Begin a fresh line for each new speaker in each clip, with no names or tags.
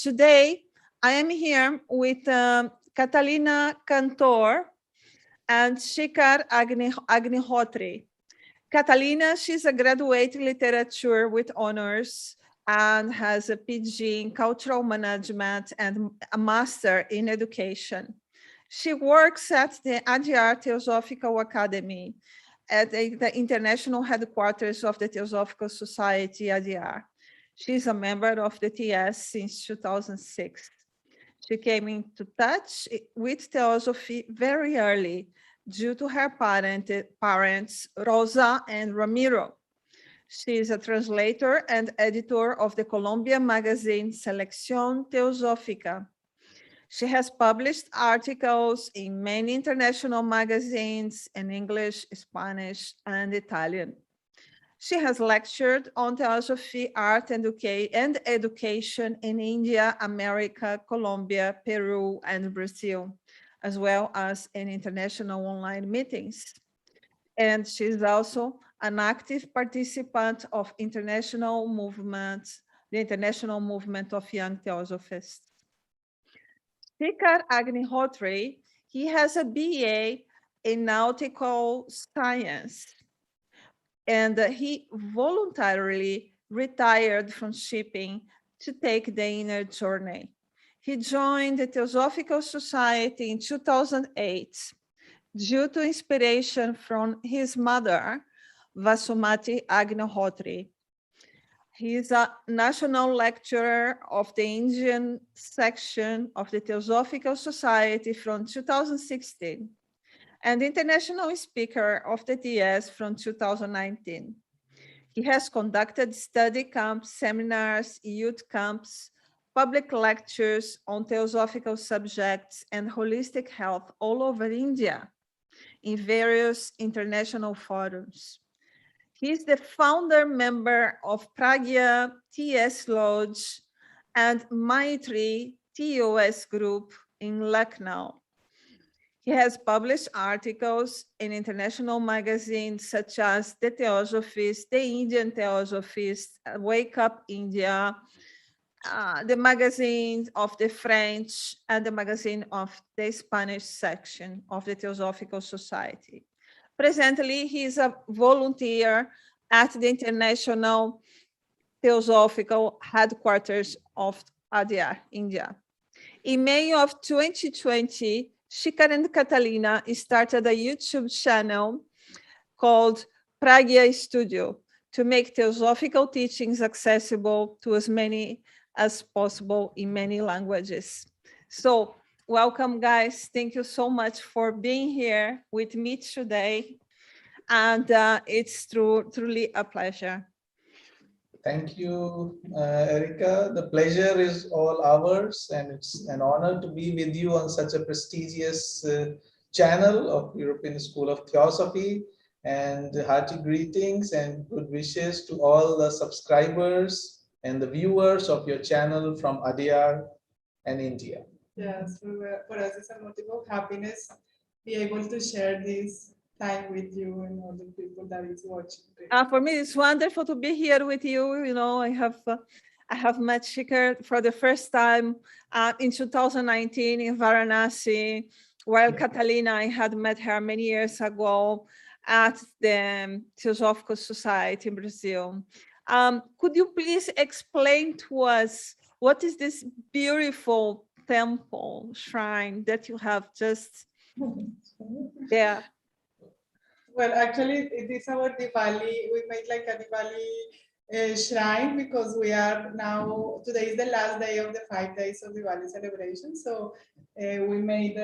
Today, I am here with Catalina Cantor and Shikhar Agnihotri. Catalina, she's a graduate in literature with honors and has a PG in cultural management and a master in education. She works at the ADR Theosophical Academy at the international headquarters of the Theosophical Society, ADR. She's a member of the TS since 2006. She came into touch with Theosophy very early due to her parents, Rosa and Ramiro. She is a translator and editor of the Colombian magazine Selección Teosófica. She has published articles in many international magazines in English, Spanish, and Italian. She has lectured on Theosophy, art, and education in India, America, Colombia, Peru, and Brazil, as well as in international online meetings. And she's also an active participant of international movements, the international movement of young Theosophists. Shikhar Agnihotri, he has a BA in nautical science, and he voluntarily retired from shipping to take the inner journey. He joined the Theosophical Society in 2008 due to inspiration from his mother, Vasumati Agnihotri. He is a national lecturer of the Indian section of the Theosophical Society from 2016 and international speaker of the TS from 2019. He has conducted study camps, seminars, youth camps, public lectures on theosophical subjects and holistic health all over India in various international forums. He is the founder member of Pragya TS Lodge and Maitri TOS group in Lucknow. He has published articles in international magazines such as The Theosophist, The Indian Theosophist, Wake Up India, the magazine of the French, and the magazine of the Spanish section of the Theosophical Society. Presently, he is a volunteer at the International Theosophical Headquarters of ADR, India. In May of 2020, Shikhar and Catalina started a YouTube channel called Pragya Studio to make theosophical teachings accessible to as many as possible in many languages. So, welcome, guys. Thank you so much for being here with me today. And it's truly a pleasure.
Thank you, Erica. The pleasure is all ours, and it's an honor to be with you on such a prestigious channel of European School of Theosophy. And hearty greetings and good wishes to all the subscribers and the viewers of your channel from Adyar and India.
Yes, for us it's a motive of happiness be able to share this time with you and all the people that is watching.
For me, it's wonderful to be here with you. You know, I have met Shikhar for the first time in 2019 in Varanasi, while Catalina, I had met her many years ago at the Theosophical Society in Brazil. Could you please explain to us what is this beautiful temple shrine that you have just there?
Well, actually, it is our Diwali. We made like a Diwali shrine because we are now, today is the last day of the 5 days of Diwali celebration. So we made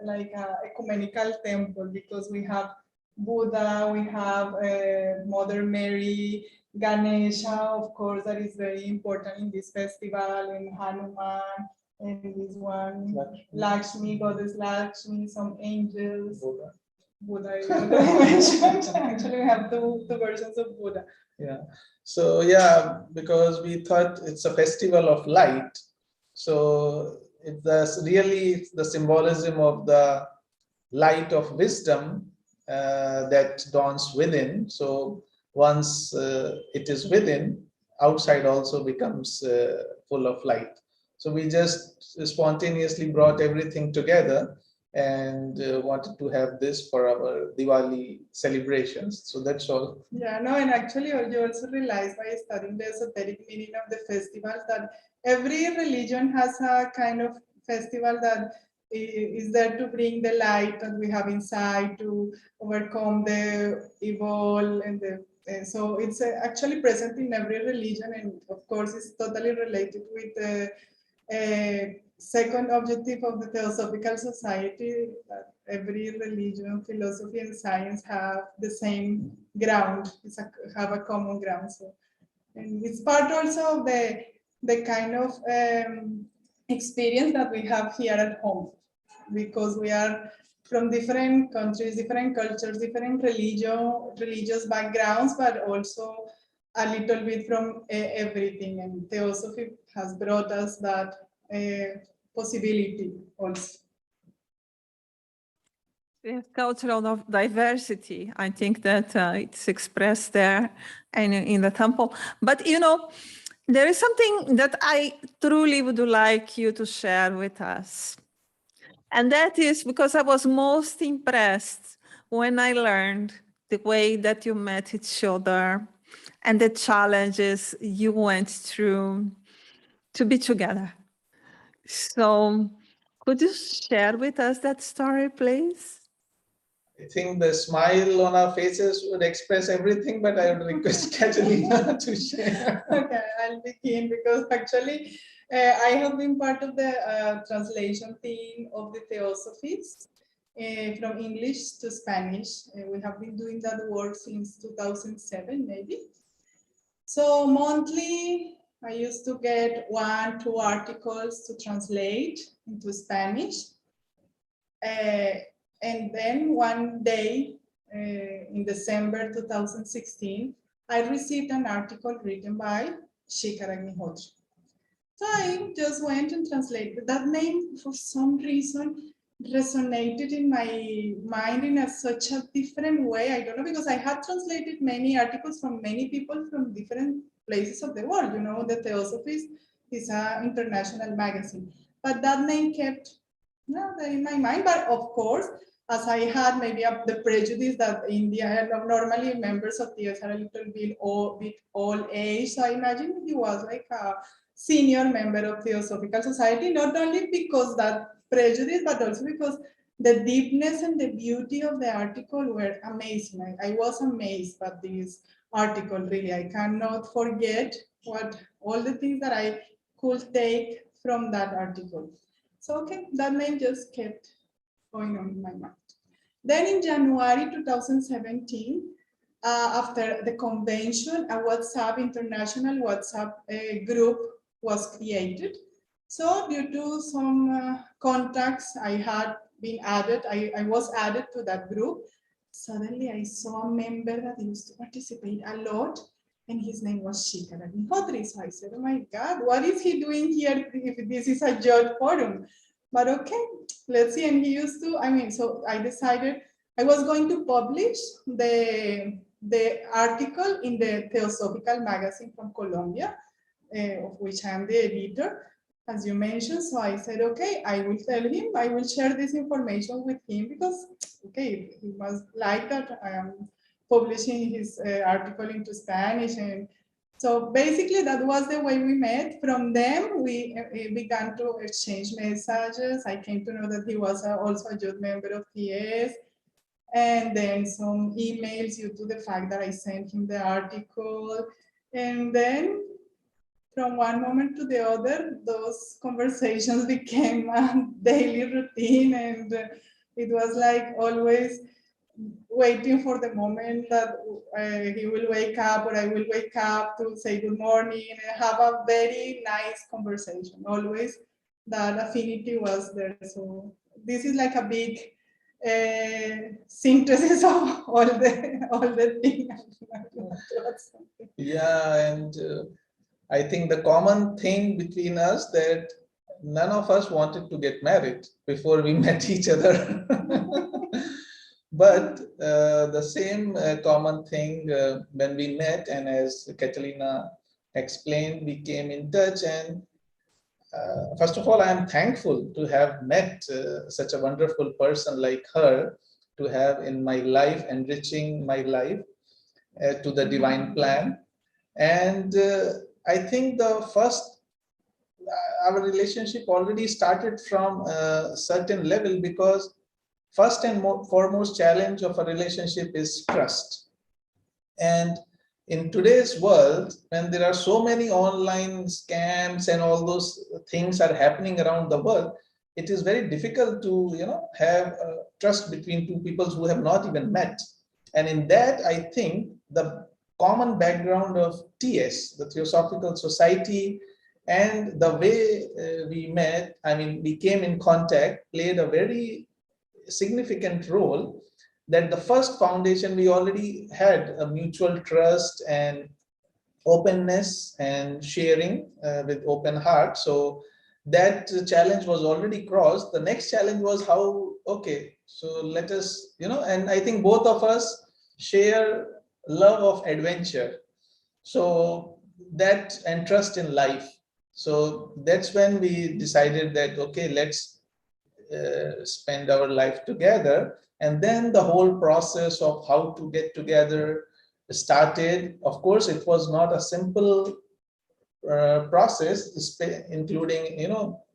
like a ecumenical temple because we have Buddha, we have Mother Mary, Ganesha, of course, that is very important in this festival, and Hanuman, and this one, Lakshmi, Goddess Lakshmi, some angels. Buddha actually, we have two versions of Buddha.
Yeah. So yeah, because we thought it's a festival of light. So it's really the symbolism of the light of wisdom that dawns within. So once it is within, outside also becomes full of light. So we just spontaneously brought everything together and wanted to have this for our Diwali celebrations. So that's all.
Yeah, no, and actually you also realize by studying the esoteric meaning of the festivals that every religion has a kind of festival that is there to bring the light that we have inside, to overcome the evil and the so it's actually present in every religion, and of course it's totally related with the second objective of the Theosophical Society, that every religion, philosophy, and science have the same ground, have a common ground. So, and it's part also of the kind of experience that we have here at home, because we are from different countries, different cultures, different religious backgrounds, but also a little bit from everything. And Theosophy has brought us that possibility also.
Yes, cultural diversity. I think that it's expressed there and in the temple. But you know, there is something that I truly would like you to share with us. And that is because I was most impressed when I learned the way that you met each other and the challenges you went through to be together. So could you share with us that story, please?
I think the smile on our faces would express everything, but I would request Catalina to share.
Okay, I'll begin because actually I have been part of the translation team of the Theosophies from English to Spanish. We have been doing that work since 2007, maybe. So monthly, I used to get 1-2 articles to translate into Spanish. And then one day in December 2016, I received an article written by Shikhar Agnihotri. So I just went and translated. That name, for some reason, resonated in my mind in such a different way. I don't know, because I had translated many articles from many people from different places of the world. You know, the Theosophy is an international magazine. But that name kept in my mind. But of course, as I had maybe the prejudice that India, normally members of TS are a little bit old age. So I imagine he was like a senior member of Theosophical Society, not only because that prejudice, but also because the deepness and the beauty of the article were amazing. I was amazed by this article, really. I cannot forget what all the things that I could take from that article. So, okay, that name just kept going on in my mind. Then in January 2017, after the convention, a international WhatsApp group was created. So due to some contacts I had been added, I was added to that group. Suddenly I saw a member that used to participate a lot, and his name was Shikhar Agnihotri. So I said, oh my God, what is he doing here if this is a judge forum? But okay, let's see. And he used to, so I decided I was going to publish the article in the Theosophical magazine from Colombia, of which I am the editor, as you mentioned. So I said, okay, I will tell him, I will share this information with him, because, okay, he must like that I am publishing his article into Spanish. And so basically that was the way we met. From them, we began to exchange messages. I came to know that he was also a youth member of TS. And then some emails due to the fact that I sent him the article. And then from one moment to the other, those conversations became a daily routine. And it was like always waiting for the moment that he will wake up or I will wake up to say good morning and have a very nice conversation. Always that affinity was there. So this is like a big synthesis of all the things.
Yeah, and I think the common thing between us that none of us wanted to get married before we met each other. But the same common thing when we met, and as Catalina explained, we came in touch, and first of all, I am thankful to have met such a wonderful person like her, to have in my life, enriching my life to the divine plan. And I think the first, our relationship already started from a certain level, because first and foremost challenge of a relationship is trust. And in today's world, when there are so many online scams and all those things are happening around the world, it is very difficult to have trust between two people who have not even met. And in that, I think the common background of TS, the Theosophical Society, and the way we met, I mean, we came in contact, played a very significant role. That the first foundation, we already had a mutual trust and openness and sharing with open heart. So that challenge was already crossed. The next challenge was how, okay, so let us, and I think both of us share love of adventure. So that, and trust in life. So that's when we decided that, okay, let's spend our life together. And then the whole process of how to get together started. Of course, it was not a simple process, including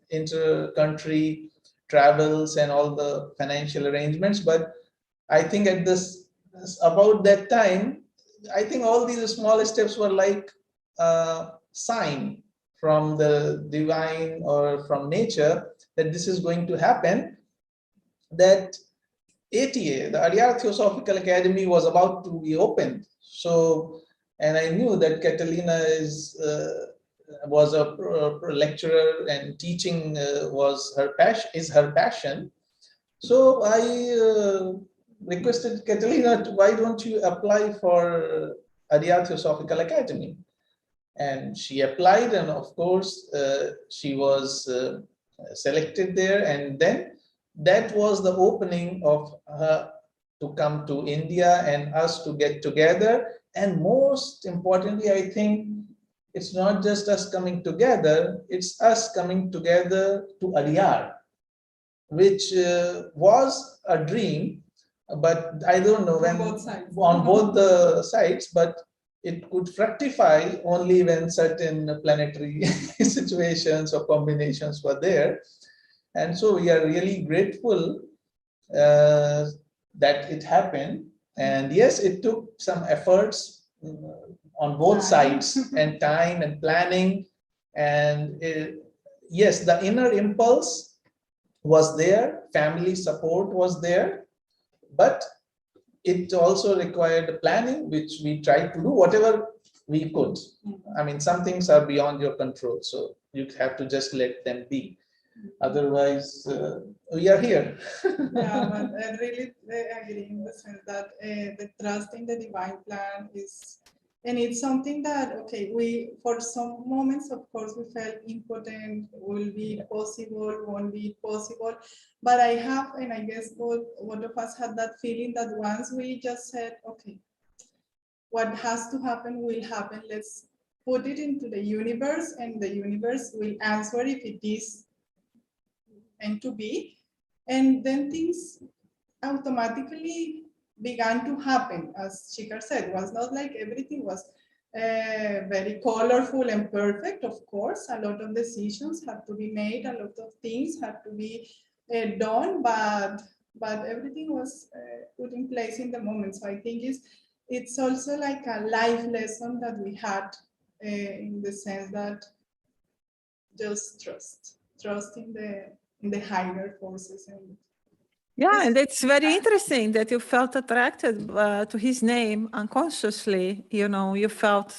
inter-country travels and all the financial arrangements. But I think at this, about that time, I think all these small steps were like a sign from the divine or from nature that this is going to happen. That ATA, the Adyar Theosophical Academy, was about to be opened. So, and I knew that Catalina was a lecturer, and teaching was her passion. So I requested Catalina, why don't you apply for Adyar Theosophical Academy? And she applied, and of course she was selected there. And then that was the opening of her to come to India and us to get together. And most importantly, I think it's not just us coming together, it's us coming together to Adyar, which was a dream, but I don't know when, on both the sides, but it could fructify only when certain planetary situations or combinations were there. And so we are really grateful that it happened. And yes, it took some efforts on both sides, and time and planning. And yes, the inner impulse was there, family support was there, but it also required planning, which we tried to do whatever we could. I mean, some things are beyond your control, so you have to just let them be. Otherwise, we are here.
Yeah, but I really agree in the sense that the trust in the divine plan is, and it's something that, okay, we, for some moments, of course, we felt impotent, will be possible, won't be possible. But I have, and I guess both of us had that feeling that once we just said, okay, what has to happen will happen. Let's put it into the universe, and the universe will answer if it is meant to be. And then things automatically began to happen. As Shikhar said, it was not like everything was very colorful and perfect. Of course, a lot of decisions had to be made, a lot of things had to be done, but everything was put in place in the moment. So I think it's also like a life lesson that we had in the sense that just trust in the higher forces. And
yeah, and it's very interesting that you felt attracted to his name unconsciously. You felt.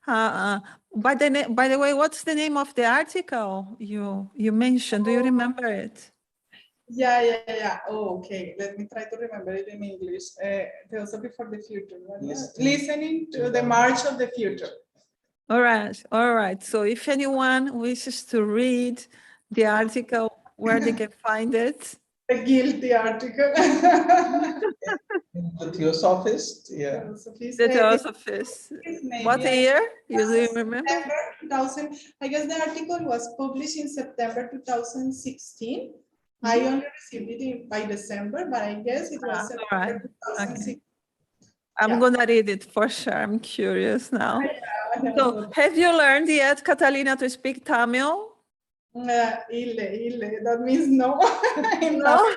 By the way, what's the name of the article you mentioned? Do you remember it?
Yeah. Oh, okay. Let me try to remember it in English. Theosophy for the future. Listening to the march of the future.
All right. So if anyone wishes to read the article, where they can find it?
The guilty article.
The Theosophist, yeah.
Theosophy.
The Theosophies. What year? You do remember?
September 2000. I guess the article was published in September 2016. I only received it by December, but I guess it was
all right.
September 2016.
I'm gonna read it for sure. I'm curious now.
Yeah,
So, have you learned yet, Catalina, to speak Tamil?
that means no.
No.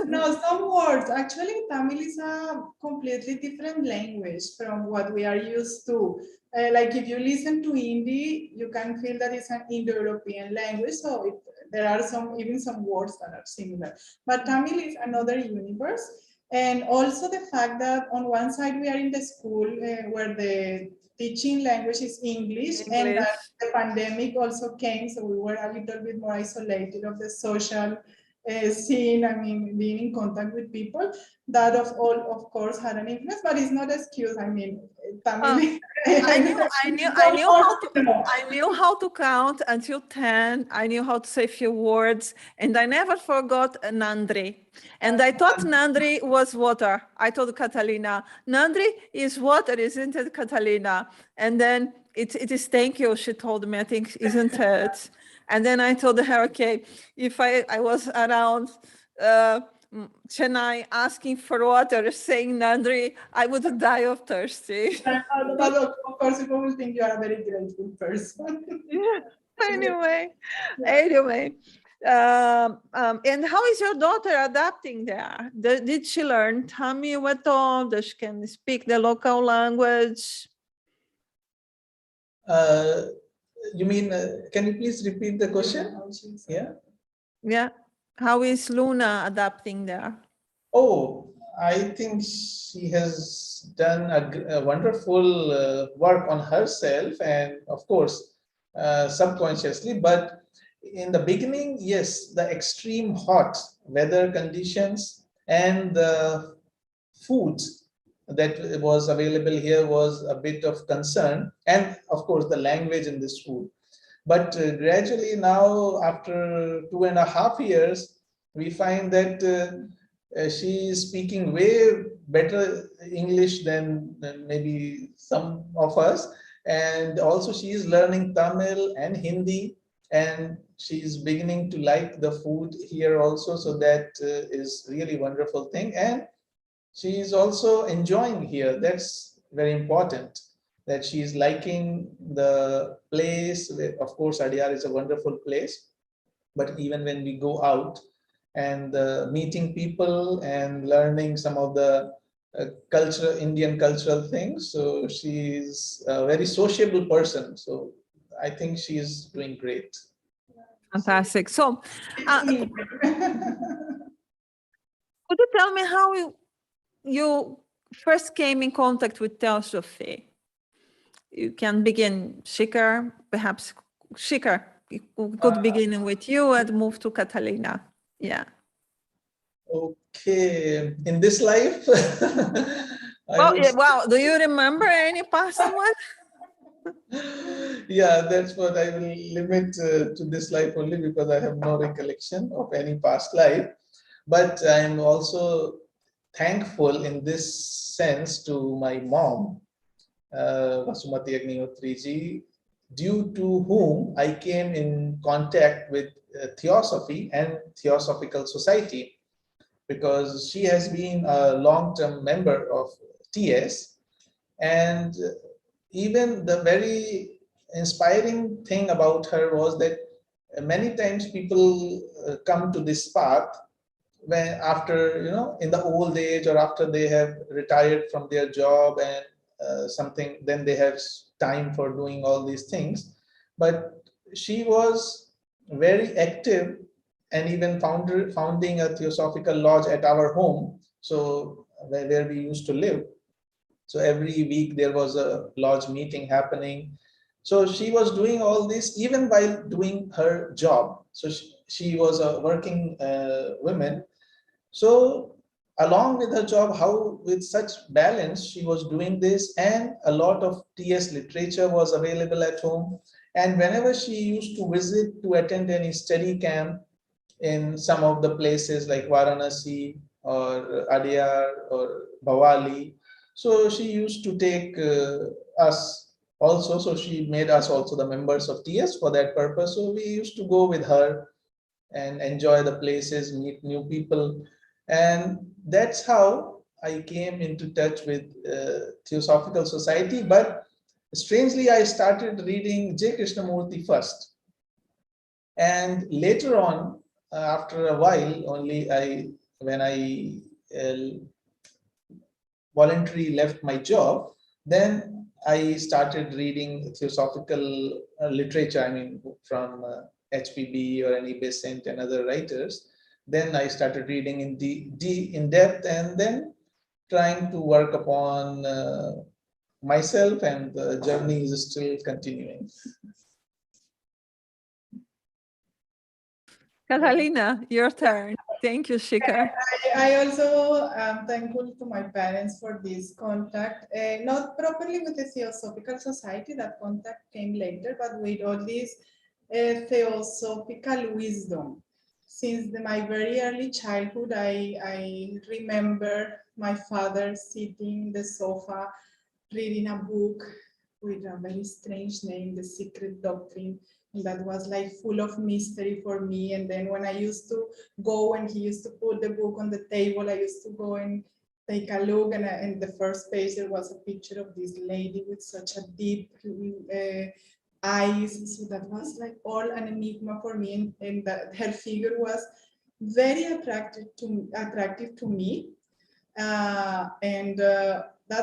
No, some words. Actually, Tamil is a completely different language from what we are used to. Like if you listen to Hindi, you can feel that it's an Indo-European language. So there are even some words that are similar. But Tamil is another universe. And also the fact that on one side we are in the school where the teaching language is English, and that the pandemic also came, so we were a little bit more isolated of the social scene. I mean, being in contact with people. That of course, had an influence, but it's not an excuse. I mean, Tamil.
I knew how to count until 10. I knew how to say a few words, and I never forgot Nandri. And I thought Nandri was water. I told Catalina, Nandri is water, isn't it, Catalina? And then it is thank you, she told me, I think, isn't it? And then I told her, okay, if I was around Chennai asking for water, saying Nandri, I would die of thirsty.
But of course, people will think you are a very grateful person.
Yeah. Anyway. And how is your daughter adapting there? Did she learn Tamil at all? Does she can speak the local language?
You mean, can you please repeat the question? Yeah.
Yeah. How is Luna adapting there?
Oh, I think she has done a wonderful work on herself, and of course, subconsciously. But in the beginning, yes, the extreme hot weather conditions and the food that was available here was a bit of concern, and of course, the language in the school. But gradually now, after 2.5 years, we find that she is speaking way better English than maybe some of us. And also she is learning Tamil and Hindi, and she is beginning to like the food here also. So that is really wonderful thing. And she is also enjoying here. That's very important, that she is liking the place. Of course, Adyar is a wonderful place, but even when we go out and meeting people and learning some of the Indian cultural things, so she is a very sociable person. So I think she is doing great.
Fantastic. So, could you tell me how you first came in contact with Theosophy? You can begin, Shikhar, perhaps Shikhar could begin with you and move to Catalina. Yeah.
Okay, in this life.
Wow, do you remember any past one?
Yeah, that's what I will limit to this life only, because I have no recollection of any past life. But I'm also thankful in this sense to my mom, Vasumati Agnihotri ji, due to whom I came in contact with Theosophy and Theosophical Society, because she has been a long-term member of TS. And even the very inspiring thing about her was that many times people come to this path when after, in the old age, or after they have retired from their job and something, then they have time for doing all these things. But she was very active, and even founding a Theosophical lodge at our home, so where we used to live. So every week there was a lodge meeting happening. So she was doing all this even while doing her job. So she was a working woman. So along with her job, how with such balance she was doing this, and a lot of TS literature was available at home. And whenever she used to visit to attend any study camp, in some of the places like Varanasi or Adyar or Bawali. So she used to take us also. So she made us also the members of TS for that purpose. So we used to go with her and enjoy the places, meet new people. And that's how I came into touch with Theosophical Society. But strangely, I started reading J. Krishnamurti first. And later on, after a while, only when I voluntarily left my job, then I started reading theosophical literature, I mean, from HPB or any Besant and other writers. Then I started reading in depth, and then trying to work upon myself, and the journey is still continuing.
Catalina, your turn. Thank you, Shikhar.
I also am thankful to my parents for this contact, not properly with the Theosophical Society, that contact came later, but with all this theosophical wisdom. Since my very early childhood, I remember my father sitting in the sofa reading a book with a very strange name, The Secret Doctrine, and that was like full of mystery for me. And then when I used to go and he used to put the book on the table, I used to go and take a look, and in the first page there was a picture of this lady with such a deep eyes. So that was like all an enigma for me, and that her figure was very attractive to me. That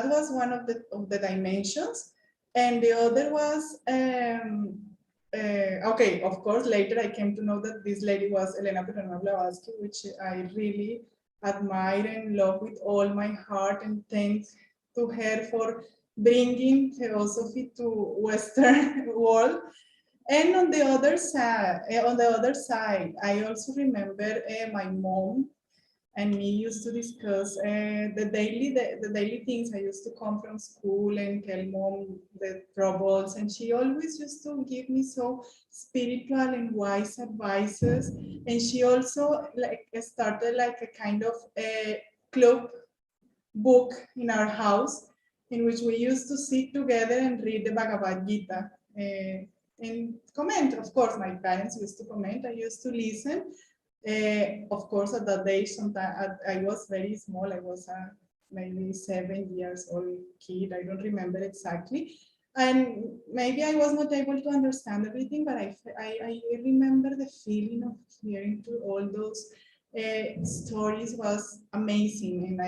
was one of the dimensions. And the other was, okay, of course, later I came to know that this lady was Elena Petronova Blavatsky, which I really admire and love with all my heart, and thanks to her for bringing Theosophy to Western world. And on the other side, I also remember my mom and me used to discuss the daily things. I used to come from school and tell mom the troubles, and she always used to give me so spiritual and wise advices. And she also like started like a kind of a club book in our house, in which we used to sit together and read the Bhagavad Gita and comment. Of course, my parents used to comment. I used to listen. Of course, at that age, sometimes I was very small. I was maybe 7 years old kid. I don't remember exactly. And maybe I was not able to understand everything, but I remember the feeling of hearing to all those stories was amazing. And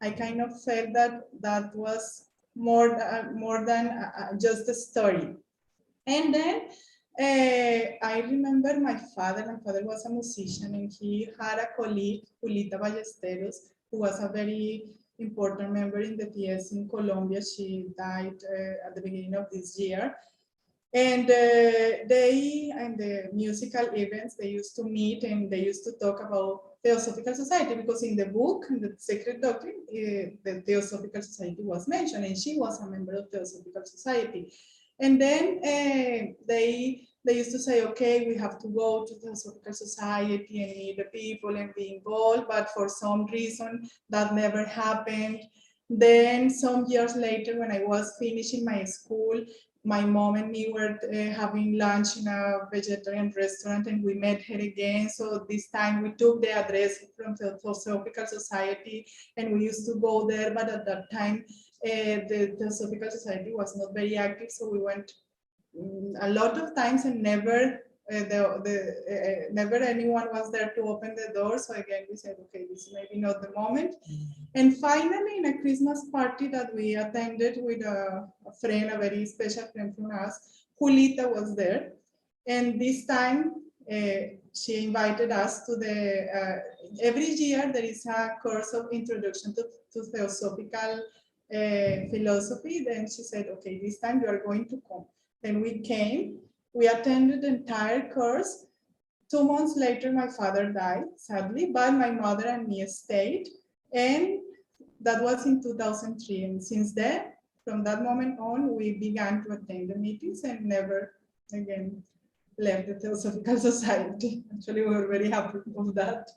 I kind of felt that that was more than just a story. And then I remember my father was a musician, and he had a colleague, Julita Ballesteros, who was a very important member in the TS in Colombia. She died at the beginning of this year. And they, and the musical events, they used to meet and they used to talk about Theosophical Society, because in the book, in the Secret Doctrine, the Theosophical Society was mentioned, and she was a member of Theosophical Society. And then they used to say, okay, we have to go to the Theosophical Society and meet the people and be involved, but for some reason that never happened. Then some years later, when I was finishing my school, my mom and me were having lunch in a vegetarian restaurant, and we met her again. So this time we took the address from the Theosophical Society, and we used to go there, but at that time the Theosophical Society was not very active, so we went a lot of times and never never anyone was there to open the door. So again we said, okay, this is maybe not the moment. And finally, in a Christmas party that we attended with a friend, a very special friend from us, Julita was there. And this time she invited us to the, every year there is a course of introduction to Theosophical philosophy. Then she said, okay, this time you are going to come. Then we came, we attended the entire course. 2 months later, my father died, sadly, but my mother and me stayed. And that was in 2003. And since then, from that moment on, we began to attend the meetings and never again left the Theosophical Society. Actually, we were very happy of that.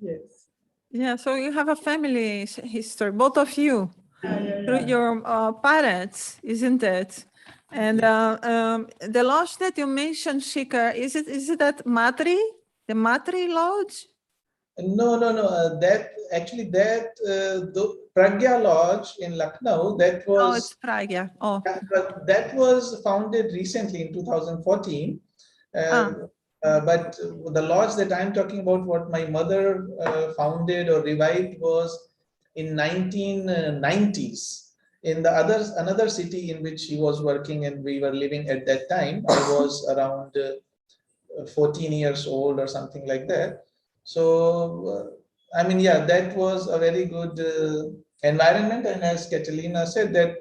Yes.
Yeah, so you have a family history, both of you,
Yeah.
through your parents, isn't it? And the lodge that you mentioned, Shikhar, is it that Matri, the Matri Lodge?
No. The Pragya Lodge in Lucknow, that
Oh,
was
it's Pragya. Oh,
but that was founded recently in 2014.
Ah.
But the lodge that I'm talking about, what my mother founded or revived, was in 1990s. In another city in which she was working and we were living at that time, I was around 14 years old or something like that. So, I mean, yeah, that was a very good environment. And as Catalina said, that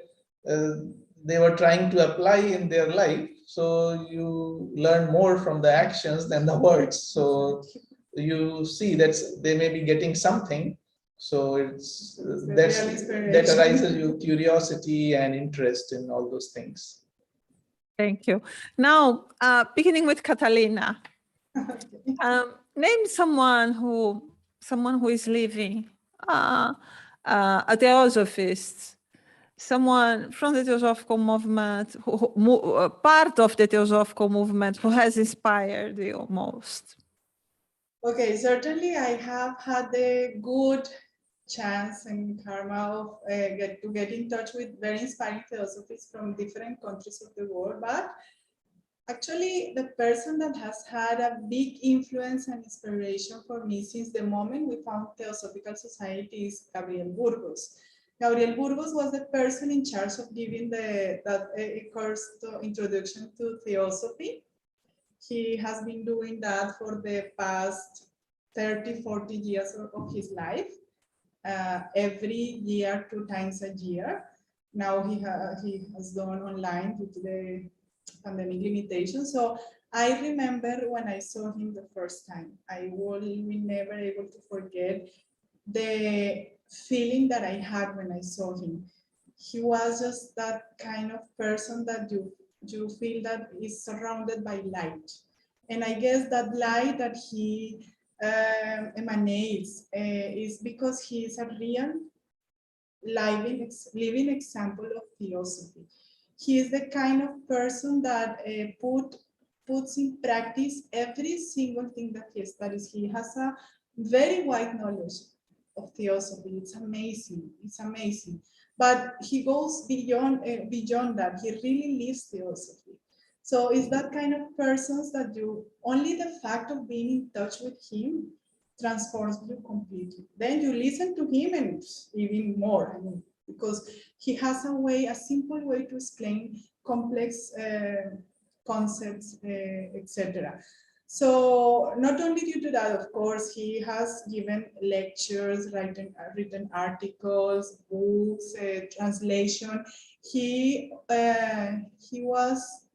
they were trying to apply in their life. So you learn more from the actions than the words. So you see that they may be getting something. So that arises your curiosity and interest in all those things.
Thank you. Now, beginning with Catalina, name someone who is living, a theosophist, someone from the Theosophical movement, part of the Theosophical movement, who has inspired you most.
Okay, certainly I have had the good chance and karma of get in touch with very inspiring philosophies from different countries of the world, but actually the person that has had a big influence and inspiration for me since the moment we found Theosophical Society is Gabriel Burgos. Gabriel Burgos was the person in charge of giving that course to Introduction to Theosophy. He has been doing that for the past 30, 40 years of his life, every year, 2 times a year. Now he has done online due to the pandemic limitations. So I remember when I saw him the first time, I will be never able to forget the feeling that I had when I saw him. He was just that kind of person that you feel that is surrounded by light. And I guess that light that he emanates is because he is a real living example of theosophy. He is the kind of person that puts in practice every single thing that he studies. He has a very wide knowledge of theosophy. It's amazing. It's amazing. But he goes beyond that. He really lives theosophy. So it's that kind of persons that only the fact of being in touch with him transforms you completely. Then you listen to him and even more, because he has a simple way to explain complex concepts, etc. So not only due to that, of course, he has given lectures, written articles, books, translation. He was,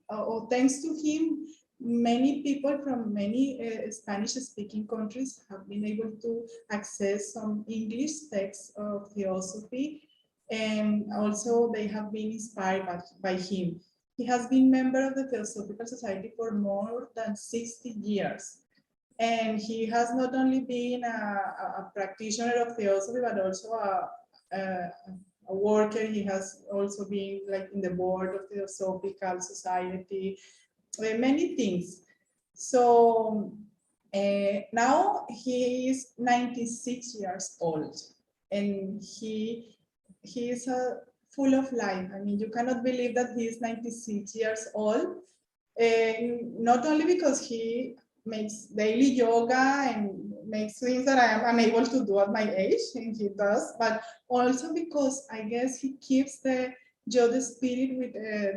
thanks to him, many people from many Spanish-speaking countries have been able to access some English texts of theosophy, and also they have been inspired by him. He has been member of the Theosophical Society for more than 60 years. And he has not only been a practitioner of theosophy, but also a worker. He has also been like in the board of the Theosophical Society, many things. So now he is 96 years old, and he is full of life. I mean, you cannot believe that he is 96 years old. Not only because he makes daily yoga and makes things that I am unable to do at my age, and he does, but also because I guess he keeps the spirit with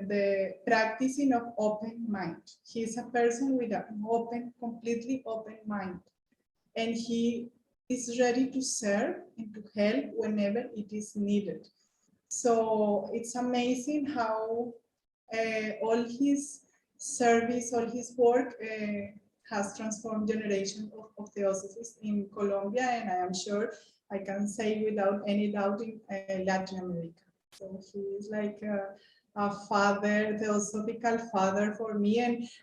the practicing of open mind. He's a person with an completely open mind, and he is ready to serve and to help whenever it is needed. So it's amazing how all his service, all his work has transformed generations of theosophists in Colombia, and I am sure I can say without any doubt in Latin America. So he is like a father, theosophical father for me,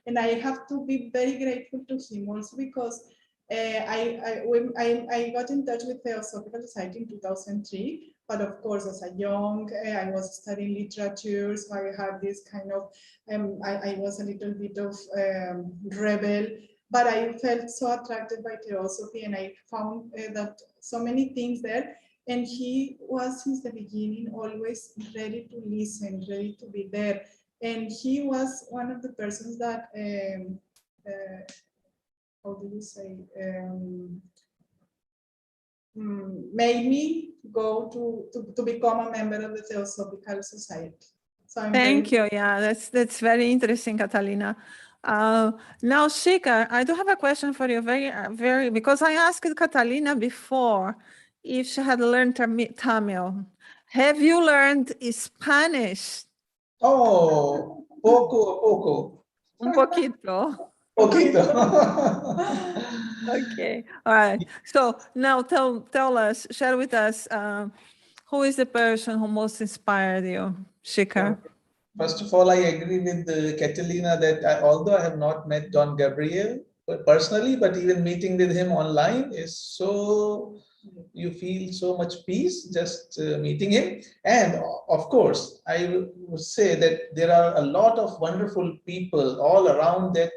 and I have to be very grateful to him also because I got in touch with Theosophical Society in 2003, but of course, as a young, I was studying literature, so I had this kind of, I was a little bit of rebel, but I felt so attracted by Theosophy, and I found that so many things there. And he was since the beginning always ready to listen, ready to be there. And he was one of the persons that how do you say, made me go to become a member of the Theosophical Society. So I'm
Thank
very
you. Yeah, that's very interesting, Catalina. Now, Shikhar, I do have a question for you. Very, because I asked Catalina before if she had learned Tamil. Have you learned Spanish?
Oh, poco.
Un poquito.
Poquito.
Okay. All right. So now tell us, share with us, who is the person who most inspired you, Shikhar?
First of all, I agree with Catalina that although I have not met Don Gabriel personally, but even meeting with him online is so, you feel so much peace just meeting him. And of course, I would say that there are a lot of wonderful people all around that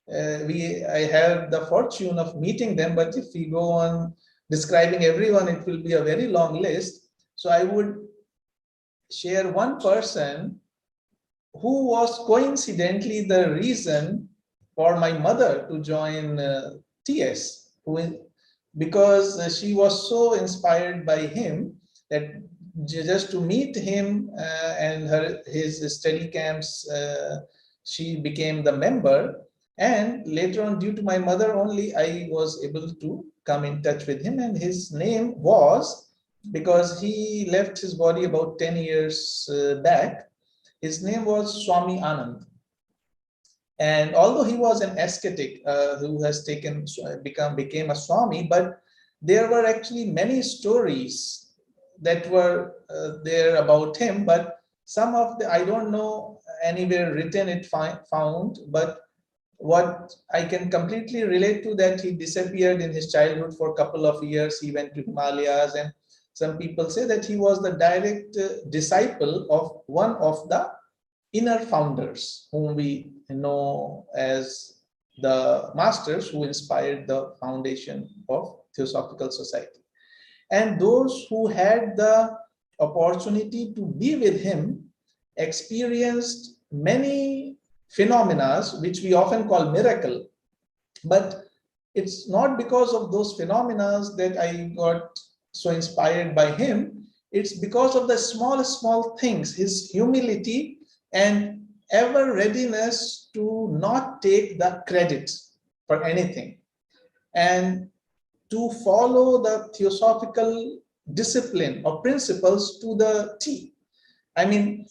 I have the fortune of meeting them, but if we go on describing everyone, it will be a very long list. So I would share one person who was coincidentally the reason for my mother to join TS, because she was so inspired by him that just to meet him and his study camps, she became the member. And later on, due to my mother only, I was able to come in touch with him. And his name was, because he left his body about 10 years back, his name was Swami Anand. And although he was an ascetic who has became a Swami, but there were actually many stories that were there about him, but some of the, I don't know anywhere written it found, but what I can completely relate to that he disappeared in his childhood for a couple of years. He went to Himalayas, and some people say that he was the direct disciple of one of the inner founders whom we know as the masters who inspired the foundation of Theosophical Society. And those who had the opportunity to be with him experienced many phenomena which we often call miracle, but it's not because of those phenomena that I got so inspired by him. It's because of the small things, his humility and ever readiness to not take the credit for anything, and to follow the theosophical discipline or principles to the T. I mean,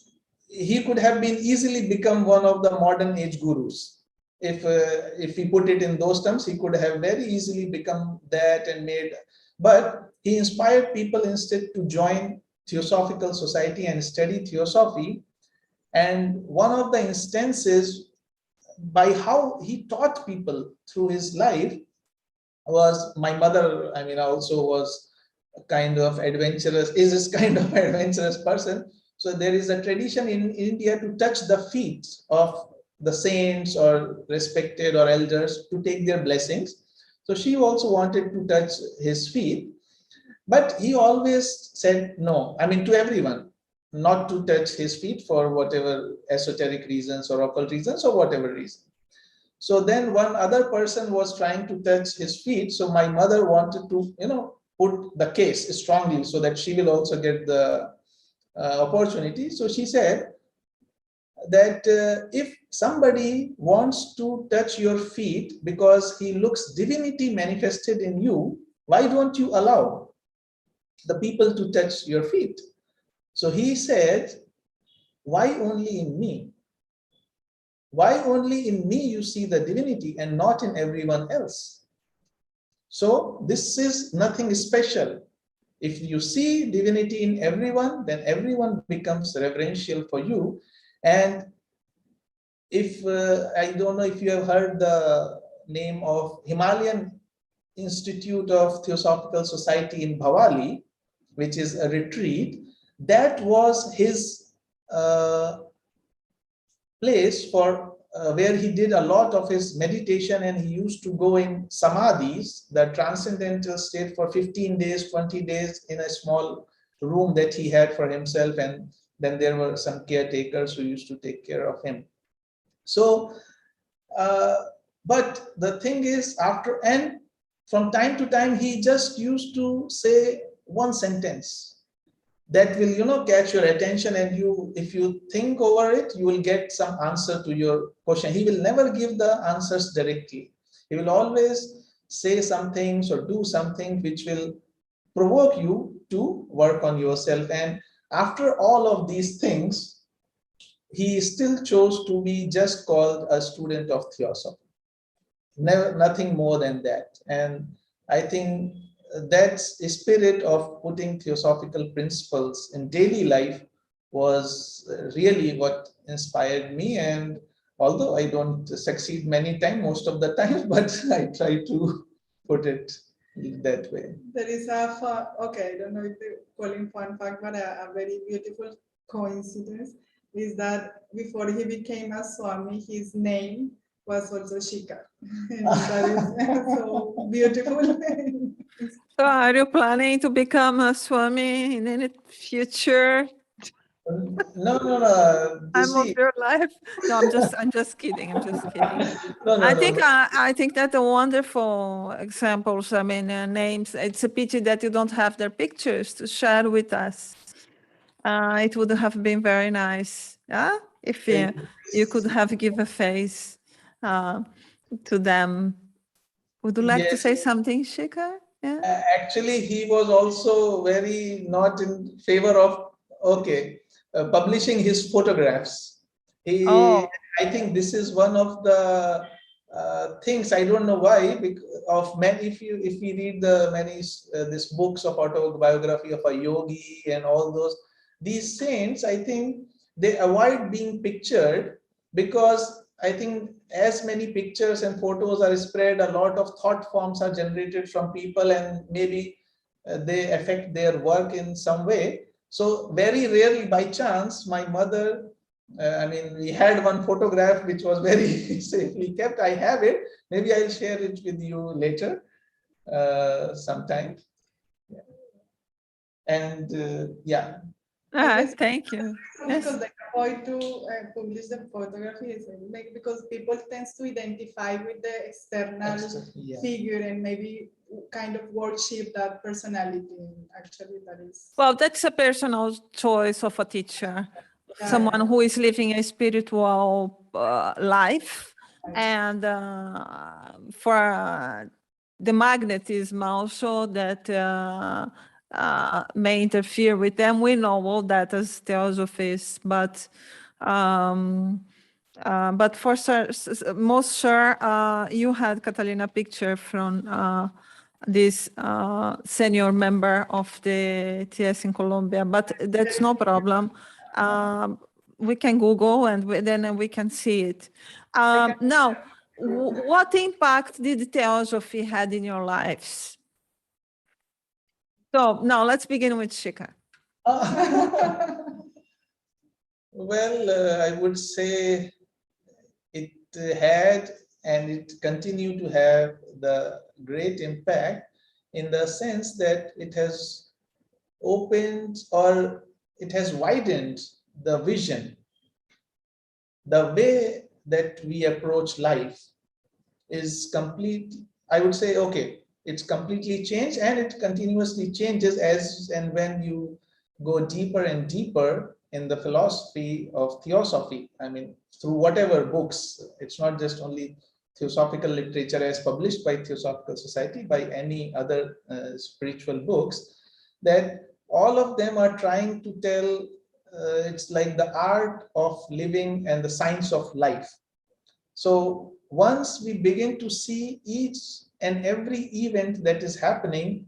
he could have been easily become one of the modern age gurus. If we put it in those terms, he could have very easily become that and made, but he inspired people instead to join Theosophical Society and study Theosophy. And one of the instances by how he taught people through his life was my mother. I mean, also was a kind of adventurous, is this kind of adventurous person. So there is a tradition in India to touch the feet of the saints or respected or elders to take their blessings. So she also wanted to touch his feet, but he always said no, I mean to everyone, not to touch his feet for whatever esoteric reasons or occult reasons or whatever reason. So then one other person was trying to touch his feet. So my mother wanted to, put the case strongly so that she will also get the opportunity. So she said that if somebody wants to touch your feet because he looks divinity manifested in you, why don't you allow the people to touch your feet? So he said, why only in me? Why only in me you see the divinity and not in everyone else? So this is nothing special. If you see divinity in everyone, then everyone becomes reverential for you. And if I don't know if you have heard the name of Himalayan Institute of Theosophical Society in Bhavali, which is a retreat, that was his place for where he did a lot of his meditation, and he used to go in samadhis, the transcendental state, for 15 days, 20 days in a small room that he had for himself, and then there were some caretakers who used to take care of him. So, but the thing is, and from time to time, he just used to say one sentence that will, catch your attention, and if you think over it, you will get some answer to your question. He will never give the answers directly. He will always say some things or do something which will provoke you to work on yourself. And after all of these things, he still chose to be just called a student of Theosophy. Never, nothing more than that. And I think that spirit of putting theosophical principles in daily life was really what inspired me. And although I don't succeed many times, most of the time, but I try to put it that way.
There is a fun, okay, I don't know if they call it fun fact, but a very beautiful coincidence is that before he became a Swami, his name was also Shikhar. That is so beautiful.
So are you planning to become a Swami in any future
No.
time of your life? No, I'm just kidding. I'm just kidding.
No,
I think that the wonderful examples. I mean, names. It's a pity that you don't have their pictures to share with us. It would have been very nice, yeah, if you could have given a face to them. Would you like to
Yes.
say something, Shikhar? Yeah.
Actually, he was also very not in favor of publishing his photographs.
Oh.
I think this is one of the things, I don't know why, of many. If we read the many these books of autobiography of a yogi and all these saints, I think they avoid being pictured, because I think as many pictures and photos are spread, a lot of thought forms are generated from people, and maybe they affect their work in some way. So very rarely, by chance, my mother, I mean, we had one photograph which was very safely kept. I have it. Maybe I'll share it with you later sometime. And yeah.
Thank you.
Because the point to publish the photography is because people tends to identify with the external figure and maybe kind of worship that personality. Actually, that is.
Well, that's a personal choice of a teacher, someone who is living a spiritual life, and for the magnetism also that may interfere with them. We know all that as Theosophists, but for most sure, you had Catalina picture from this senior member of the TS in Colombia, but that's no problem. We can Google and then we can see it. Now, what impact did Theosophy had in your lives? So now let's begin with Shikhar.
Well, I would say it had and it continued to have the great impact, in the sense that it has opened, or it has widened the vision. The way that we approach life is complete. I would say, it's completely changed, and it continuously changes as and when you go deeper and deeper in the philosophy of Theosophy. I mean, through whatever books. It's not just only Theosophical literature as published by Theosophical Society, by any other spiritual books, that all of them are trying to tell, it's like the art of living and the science of life. So once we begin to see each and every event that is happening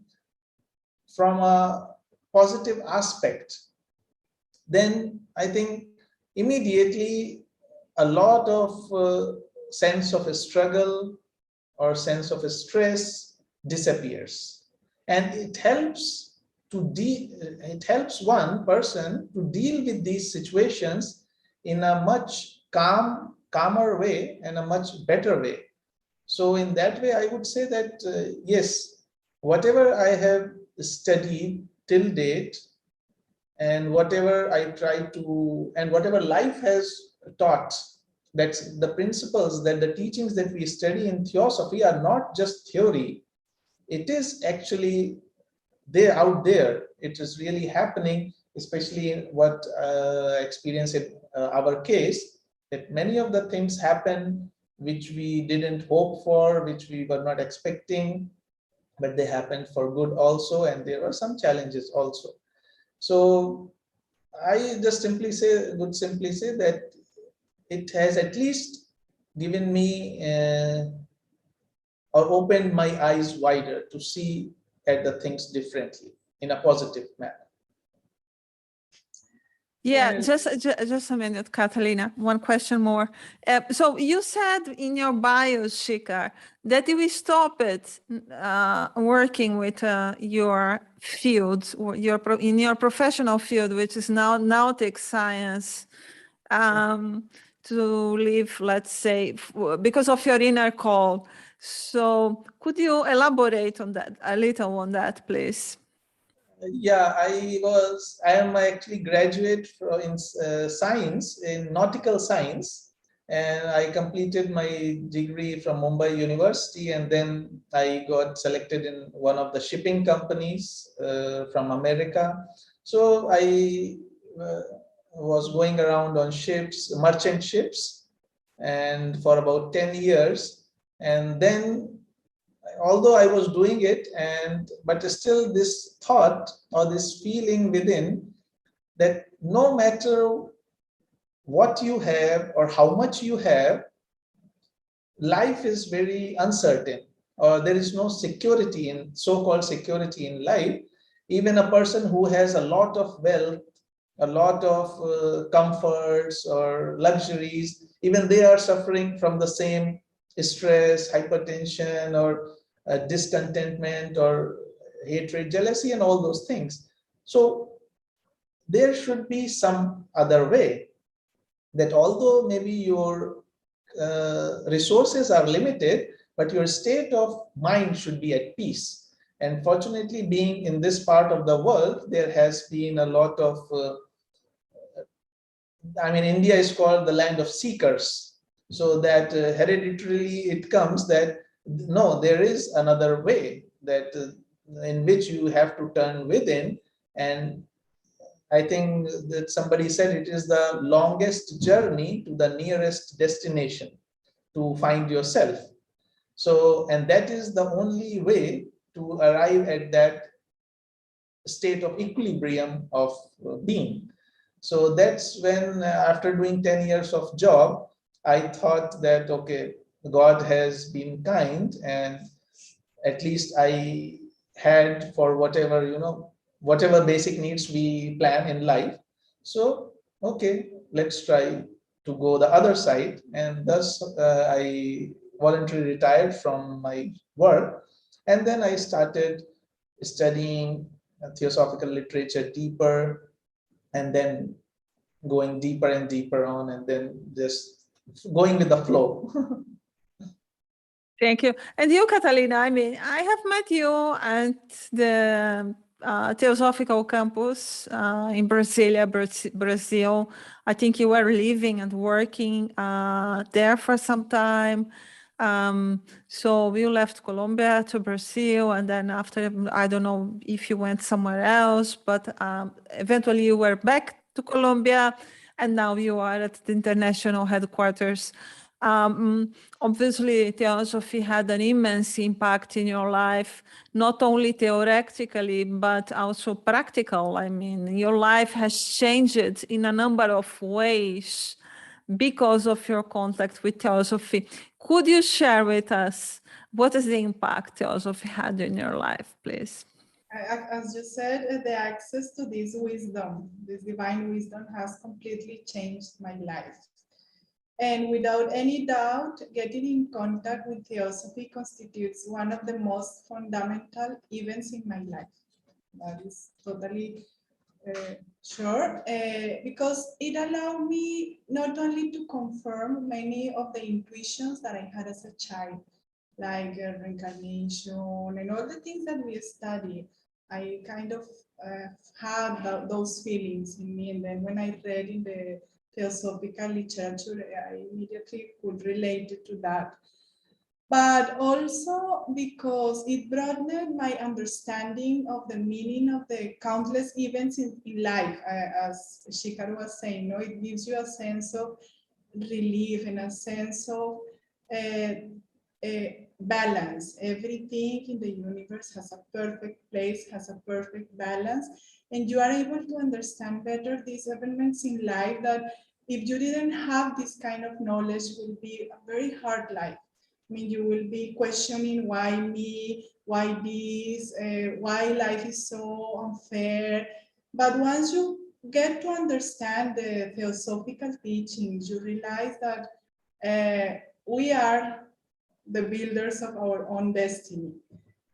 from a positive aspect, then I think immediately a lot of sense of a struggle or sense of a stress disappears, and it helps it helps one person to deal with these situations in a much calmer way and a much better way. So in that way, I would say that yes, whatever I have studied till date, and whatever I try to, and whatever life has taught, that's the principles, that the teachings that we study in Theosophy are not just theory. It is actually there, out there. It is really happening, especially in what I experienced in our case, that many of the things happen which we didn't hope for, which we were not expecting, but they happened for good also, and there were some challenges also. So I just would simply say that it has at least given me or opened my eyes wider to see at the things differently in a positive manner.
Yeah, just a minute, Catalina. One question more. So you said in your bio, Shikhar, that you stopped working with your field, or in your professional field, which is now nautic science, to live, let's say, because of your inner call. So could you elaborate on that a little on that, please?
Yeah, I am actually graduate in science, in nautical science, and I completed my degree from Mumbai University, and then I got selected in one of the shipping companies from America. So I was going around on ships, merchant ships, and for about 10 years, and then although I was doing it, but still this thought or this feeling within, that no matter what you have or how much you have, life is very uncertain, or there is no security in so-called security in life. Even a person who has a lot of wealth, a lot of comforts or luxuries, even they are suffering from the same stress, hypertension, or discontentment, or hatred, jealousy, and all those things. So there should be some other way, that although maybe your resources are limited, but your state of mind should be at peace. And fortunately, being in this part of the world, there has been a lot of India is called the land of seekers. So that hereditarily it comes that no, there is another way, that in which you have to turn within. And I think that somebody said it is the longest journey to the nearest destination, to find yourself. So, and that is the only way to arrive at that state of equilibrium of being. So that's when, after doing 10 years of job, I thought that, okay, God has been kind, and at least I had for whatever, whatever basic needs we plan in life. So, okay, let's try to go the other side. And thus I voluntarily retired from my work. And then I started studying Theosophical literature deeper, and then going deeper and deeper on, and then just going with the flow.
Thank you. And you, Catalina, I have met you at the Theosophical campus in Brasilia, Brazil. I think you were living and working there for some time. So you left Colombia to Brazil, and then after, I don't know if you went somewhere else, but eventually you were back to Colombia, and now you are at the international headquarters. Obviously, Theosophy had an immense impact in your life, not only theoretically, but also practical. Your life has changed in a number of ways because of your contact with Theosophy. Could you share with us what is the impact Theosophy had in your life, please?
As you said, the access to this wisdom, this divine wisdom, has completely changed my life. And without any doubt, getting in contact with Theosophy constitutes one of the most fundamental events in my life. That is totally sure, because it allowed me not only to confirm many of the intuitions that I had as a child, like reincarnation and all the things that we study. I kind of had those feelings in me, and then when I read in the Theosophical literature, I immediately could relate to that. But also because it broadened my understanding of the meaning of the countless events in life, as Shikhar was saying, no, it gives you a sense of relief and a sense of uh, balance. Everything in the universe has a perfect place, has a perfect balance, and you are able to understand better these events in life that if you didn't have this kind of knowledge will be a very hard life. I mean, you will be questioning why me, why this, why life is so unfair. But once you get to understand the theosophical teachings, you realize that we are the builders of our own destiny.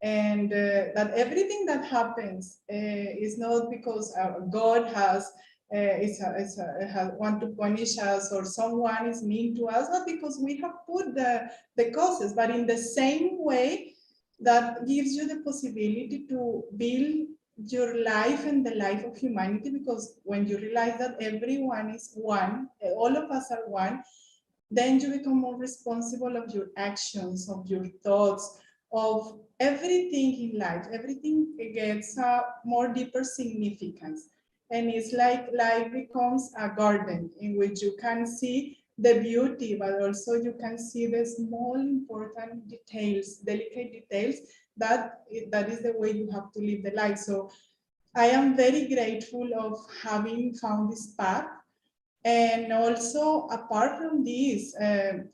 And that everything that happens is not because God has want to punish us or someone is mean to us, but because we have put the causes. But in the same way, that gives you the possibility to build your life and the life of humanity, because when you realize that everyone is one, all of us are one, then you become more responsible of your actions, of your thoughts, of everything in life. Everything gets a more deeper significance. And it's like life becomes a garden in which you can see the beauty, but also you can see the small important details, delicate details, that is the way you have to live the life. So I am very grateful of having found this path. And also, apart from this,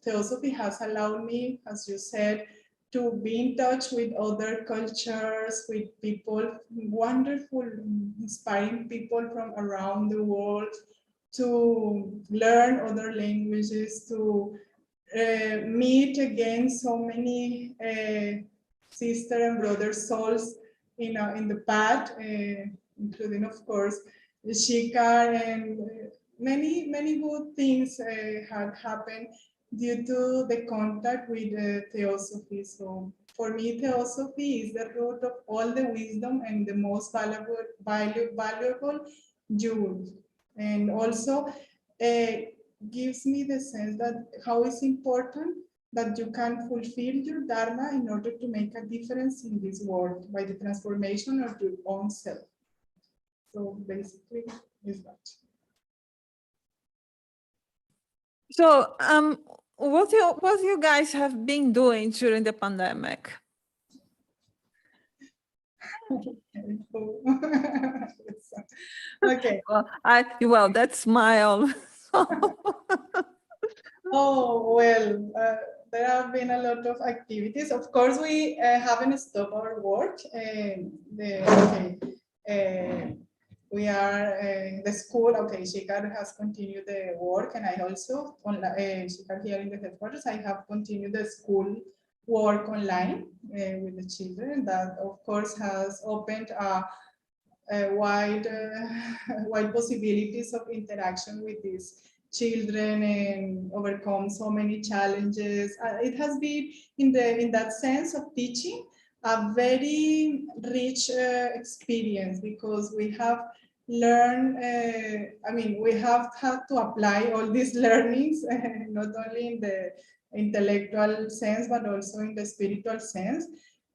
Theosophy has allowed me, as you said, to be in touch with other cultures, with people, wonderful, inspiring people from around the world, to learn other languages, to meet again so many sister and brother souls in the path, including, of course, Shikhar, and many good things had happened due to the contact with Theosophy. So for me, Theosophy is the root of all the wisdom and the most valuable jewel. And also gives me the sense that how it's important that you can fulfill your dharma in order to make a difference in this world by the transformation of your own self. So basically, is that.
So, what you guys have been doing during the pandemic?
Okay.
Well, that smile.
Oh, well, there have been a lot of activities. Of course, we haven't stopped our work. We are in the school. Okay, Shikhar has continued the work, and I also, Shikhar here in the headquarters, I have continued the school work online with the children. That, of course, has opened a wide, wide possibilities of interaction with these children and overcome so many challenges. It has been in that sense of teaching a very rich experience, because we have learned, we have had to apply all these learnings, not only in the intellectual sense, but also in the spiritual sense.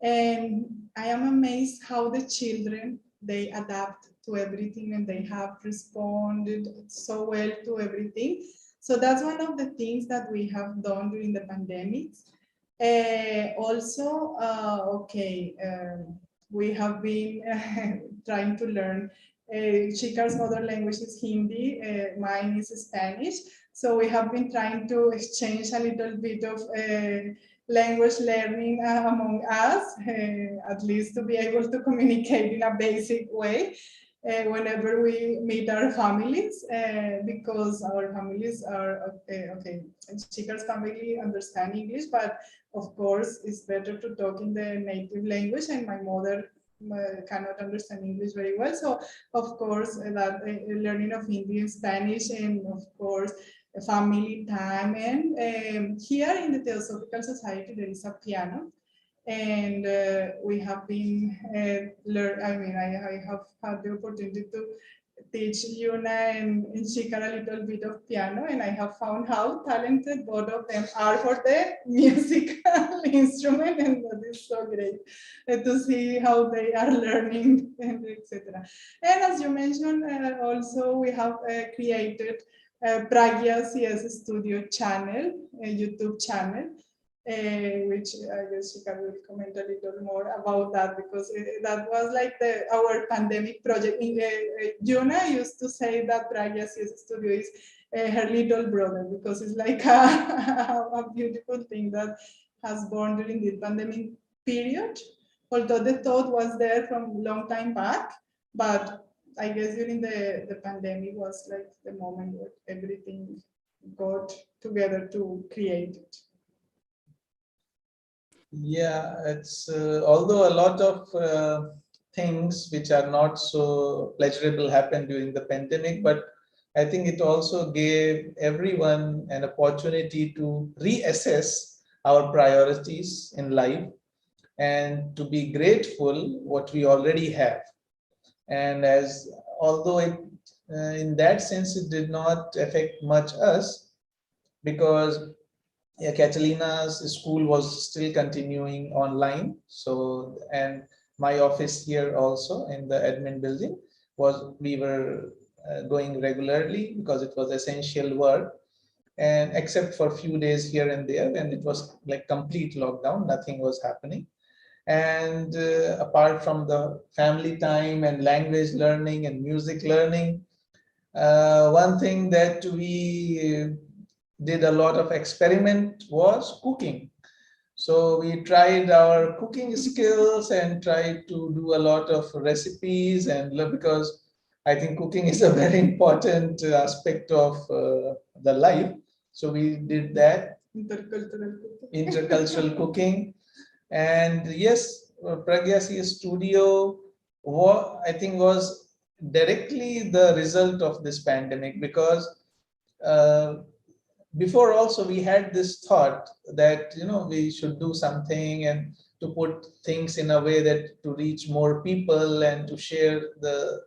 And I am amazed how the children, they adapt to everything, and they have responded so well to everything. So that's one of the things that we have done during the pandemic. Also, we have been trying to learn. Chika's mother language is Hindi, mine is Spanish. So we have been trying to exchange a little bit of language learning among us, at least to be able to communicate in a basic way whenever we meet our families, because our families are okay. Shikhar's family understand English, but of course it's better to talk in the native language, and my mother cannot understand English very well. So of course that learning of Hindi and Spanish, and of course family time. And here in the Theosophical Society there is a piano, and we have been I have had the opportunity to teach Yuna and Shikhar a little bit of piano, and I have found how talented both of them are for the musical instrument, and that is so great to see how they are learning, and etc. And as you mentioned, also we have created Pragya CS Studio channel, a YouTube channel, which I guess Shikhar will comment a little more about that, because that was like our pandemic project. Juna used to say that Pragya CS Studio is her little brother, because it's like a beautiful thing that has born during the pandemic period. Although the thought was there from a long time back, but I guess during the pandemic was like the moment where everything got together to create it.
Yeah, it's although a lot of things which are not so pleasurable happened during the pandemic, but I think it also gave everyone an opportunity to reassess our priorities in life and to be grateful what we already have. And as although it in that sense it did not affect much us, because yeah, Catalina's school was still continuing online. So, and my office here also in the admin building we were going regularly because it was essential work. And except for a few days here and there, when it was like complete lockdown, nothing was happening. And apart from the family time and language learning and music learning, one thing that we did a lot of experiment was cooking. So we tried our cooking skills and tried to do a lot of recipes, and because I think cooking is a very important aspect of the life. So we did that. Intercultural cooking. And yes, Pragya Studio I think was directly the result of this pandemic, because before also we had this thought that we should do something and to put things in a way that to reach more people and to share the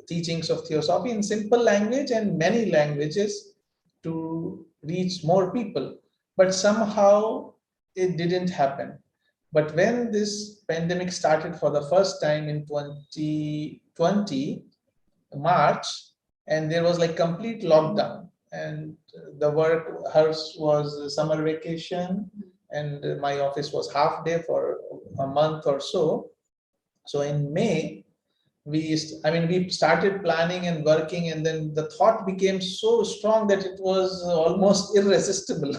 teachings of Theosophy in simple language and many languages to reach more people, but somehow it didn't happen. But when this pandemic started for the first time in 2020 March, and there was like complete lockdown, and hers was summer vacation, and my office was half day for a month or so. So in May, we started planning and working, and then the thought became so strong that it was almost irresistible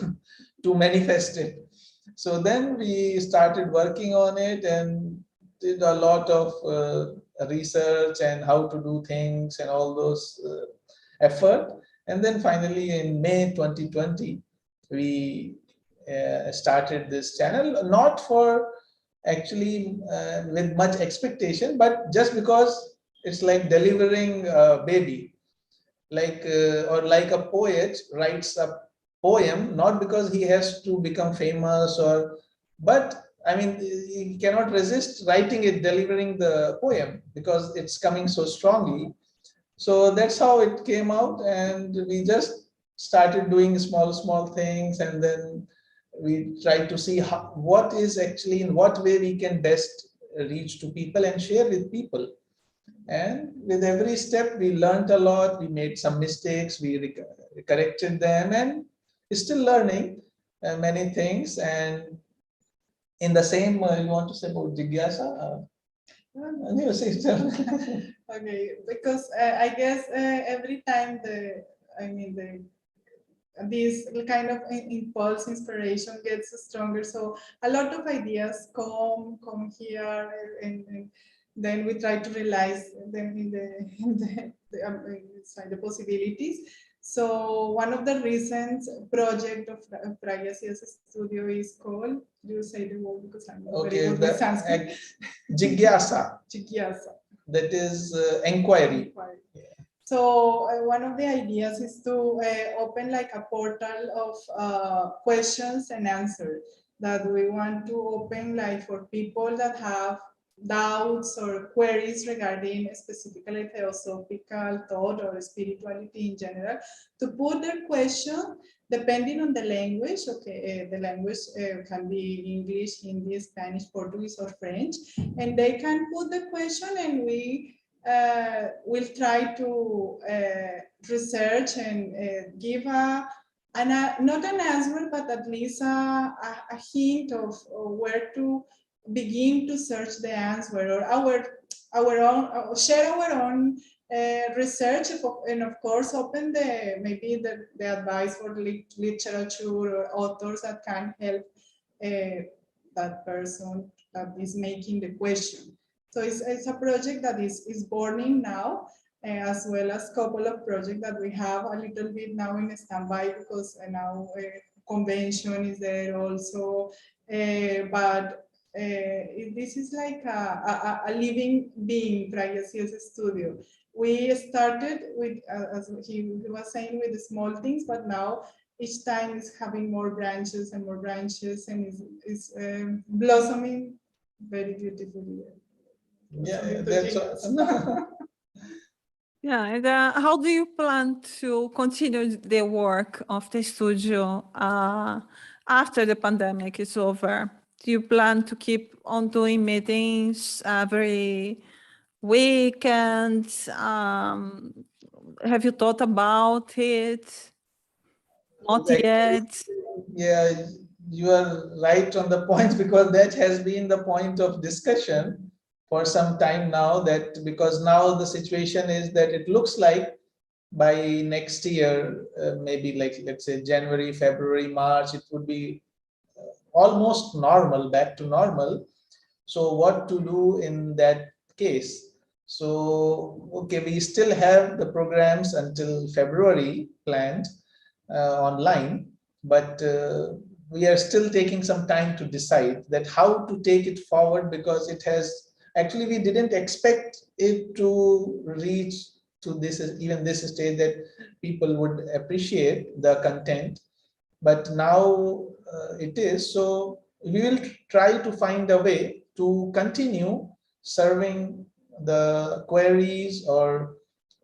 to manifest it. So then we started working on it and did a lot of research and how to do things and all those effort. And then finally in May 2020, we started this channel, not for actually with much expectation, but just because it's like delivering a baby, like or like a poet writes a poem, not because he has to become famous, but I mean, he cannot resist writing it, delivering the poem, because it's coming so strongly. So that's how it came out, and we just started doing small things, and then we tried to see what is actually, in what way we can best reach to people and share with people. And with every step, we learned a lot. We made some mistakes, we corrected them, and we're still learning many things. And in the same, you want to say about Jigyasa?
Okay, because I guess every time this kind of impulse, inspiration gets stronger. So a lot of ideas come here, and then we try to realize them in inside the possibilities. So one of the recent project of Pragya CS Studio is called, you say the word because I'm not very good with Sanskrit.
Jigyasa.
Jigyasa.
That is inquiry.
So one of the ideas is to open like a portal of questions and answers that we want to open like for people that have doubts or queries regarding specifically theosophical thought or spirituality in general, to put their question depending on the language. Okay, the language can be English, Hindi, Spanish, Portuguese, or French, and they can put the question, and we'll try to research and give not an answer, but at least a hint of where to begin to search the answer, or our own, share our own research, and of course open maybe the advice for literature or authors that can help that person that is making the question. So it's a project that is burning now, as well as a couple of projects that we have a little bit now in standby because now convention is there also, but this is like a living being, Pragya CS Studio. We started with, as he was saying, with the small things, but now each time is having more branches and more branches, and is blossoming very beautifully.
Yeah, that's all.
Yeah, and how do you plan to continue the work of the studio after the pandemic is over? Do you plan to keep on doing meetings every weekend? Have you thought about it? Not yet.
Yeah, you are right on the point, because that has been the point of discussion for some time now, that because now the situation is that it looks like by next year, maybe like let's say January, February, March, it would be almost normal, back to normal. So what to do in that case? So, okay, we still have the programs until February planned online, but we are still taking some time to decide that how to take it forward, because it has actually, we didn't expect it to reach to this, even this stage, that people would appreciate the content, but now it is. So we will try to find a way to continue serving the queries, or